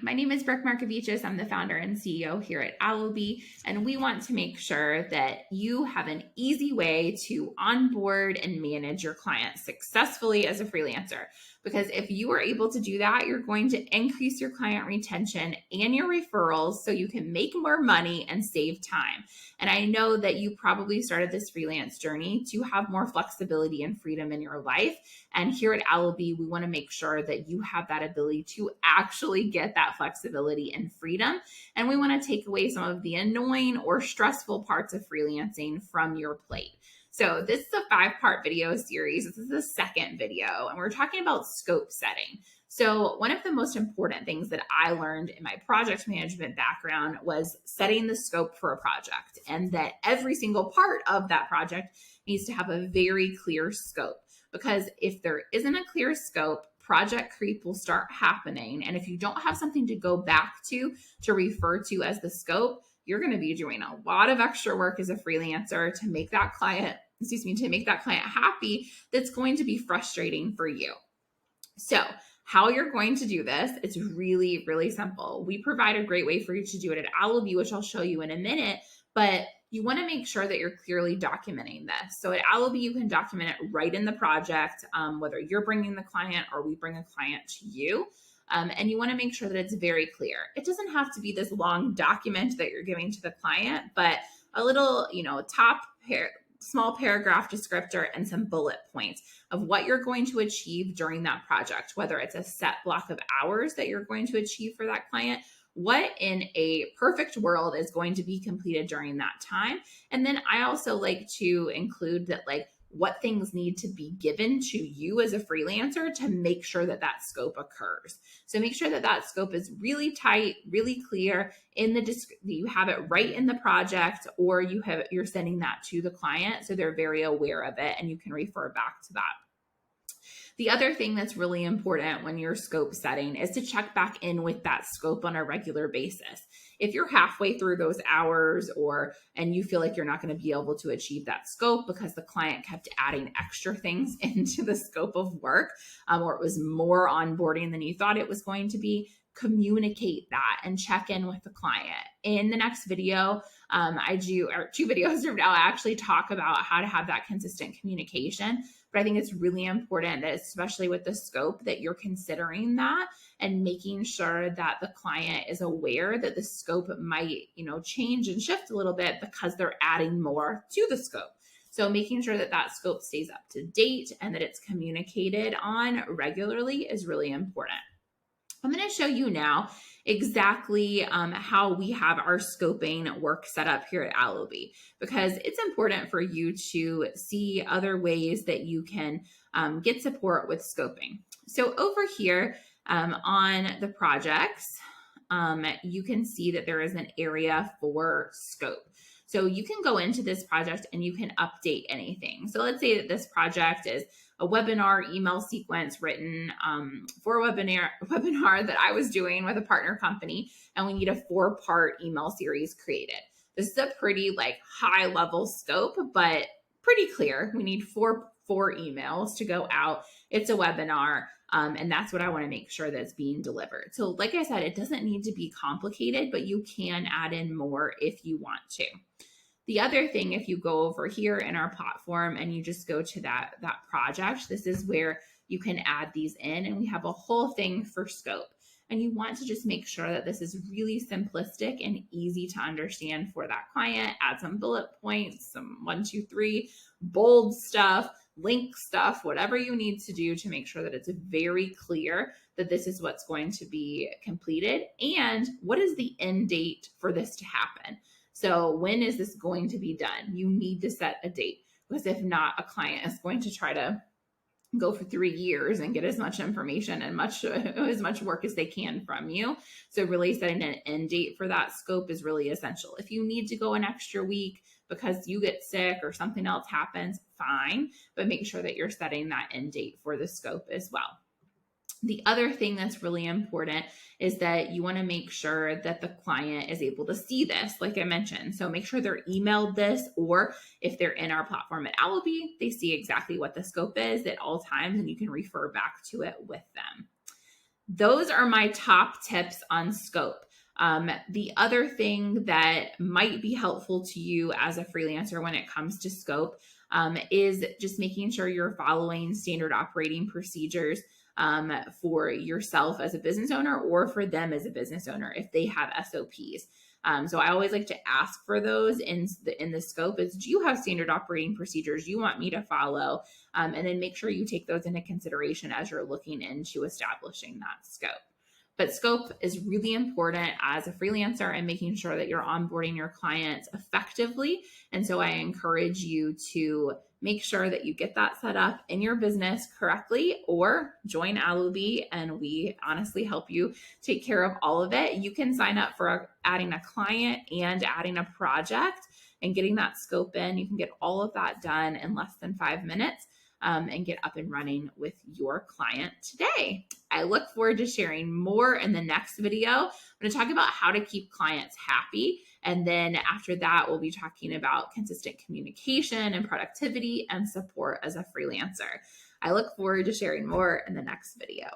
my name is Brooke Markovichis. I'm the founder and CEO here at Allobee, and we want to make sure that you have an easy way to onboard and manage your clients successfully as a freelancer. Because if you are able to do that, you're going to increase your client retention and your referrals so you can make more money and save time. And I know that you probably started this freelance journey to have more flexibility and freedom in your life. And here at Allobee, we want to make sure that you have that ability to actually get that flexibility and freedom. And we want to take away some of the annoying or stressful parts of freelancing from your plate. So this is a 5-part video series. This is the second video, and we're talking about scope setting. So one of the most important things that I learned in my project management background was setting the scope for a project, and that every single part of that project needs to have a very clear scope. Because if there isn't a clear scope, project creep will start happening. And if you don't have something to go back to refer to as the scope, you're going to be doing a lot of extra work as a freelancer to make that client happy. That's going to be frustrating for you. So how you're going to do this, it's really, really simple. We provide a great way for you to do it at Allobee, which I'll show you in a minute, but you want to make sure that you're clearly documenting this. So at Allobee, you can document it right in the project, whether you're bringing the client or we bring a client to you. And you want to make sure that it's very clear. It doesn't have to be this long document that you're giving to the client, but a little, small paragraph descriptor and some bullet points of what you're going to achieve during that project, whether it's a set block of hours that you're going to achieve for that client, what in a perfect world is going to be completed during that time. And then I also like to include that, what things need to be given to you as a freelancer to make sure that that scope occurs. So make sure that that scope is really tight, really clear you have it right in the project, or you're sending that to the client so they're very aware of it and you can refer back to that. The other thing that's really important when you're scope setting is to check back in with that scope on a regular basis. If you're halfway through those hours and you feel like you're not going to be able to achieve that scope because the client kept adding extra things into the scope of work, or it was more onboarding than you thought it was going to be, communicate that and check in with the client. In the next video, or 2 videos from now, I actually talk about how to have that consistent communication. But I think it's really important that, especially with the scope, that you're considering that and making sure that the client is aware that the scope might, change and shift a little bit because they're adding more to the scope. So making sure that that scope stays up to date and that it's communicated on regularly is really important. I'm going to show you now exactly how we have our scoping work set up here at Allobee, because it's important for you to see other ways that you can get support with scoping. So over here on the projects, you can see that there is an area for scope. So you can go into this project and you can update anything. So let's say that this project is a webinar email sequence written for a webinar that I was doing with a partner company, and we need a 4-part email series created. This is a pretty high level scope, but pretty clear. We need four emails to go out. It's a webinar. And that's what I want to make sure that's being delivered. So like I said, it doesn't need to be complicated, but you can add in more if you want to. The other thing, if you go over here in our platform and you just go to that project, this is where you can add these in, and we have a whole thing for scope. And you want to just make sure that this is really simplistic and easy to understand for that client. Add some bullet points, some 1, 2, 3, bold stuff, link stuff, whatever you need to do to make sure that it's very clear that this is what's going to be completed and what is the end date for this to happen. So when is this going to be done? You need to set a date, because if not, a client is going to try to go for 3 years and get as much information and as much work as they can from you. So really setting an end date for that scope is really essential. If you need to go an extra week because you get sick or something else happens, fine, but make sure that you're setting that end date for the scope as well. The other thing that's really important is that you want to make sure that the client is able to see this, like I mentioned. So make sure they're emailed this, or if they're in our platform at Allobee, they see exactly what the scope is at all times, and you can refer back to it with them. those are my top tips on scope. The other thing that might be helpful to you as a freelancer when it comes to scope is just making sure you're following standard operating procedures for yourself as a business owner or for them as a business owner if they have SOPs. So I always like to ask for those in the scope is, do you have standard operating procedures you want me to follow? And then make sure you take those into consideration as you're looking into establishing that scope. But scope is really important as a freelancer and making sure that you're onboarding your clients effectively. And so I encourage you to make sure that you get that set up in your business correctly, or join Alubi and we honestly help you take care of all of it. You can sign up for adding a client and adding a project and getting that scope in. You can get all of that done in less than 5 minutes. And get up and running with your client today. I look forward to sharing more in the next video. I'm going to talk about how to keep clients happy. And then after that, we'll be talking about consistent communication and productivity and support as a freelancer. I look forward to sharing more in the next video.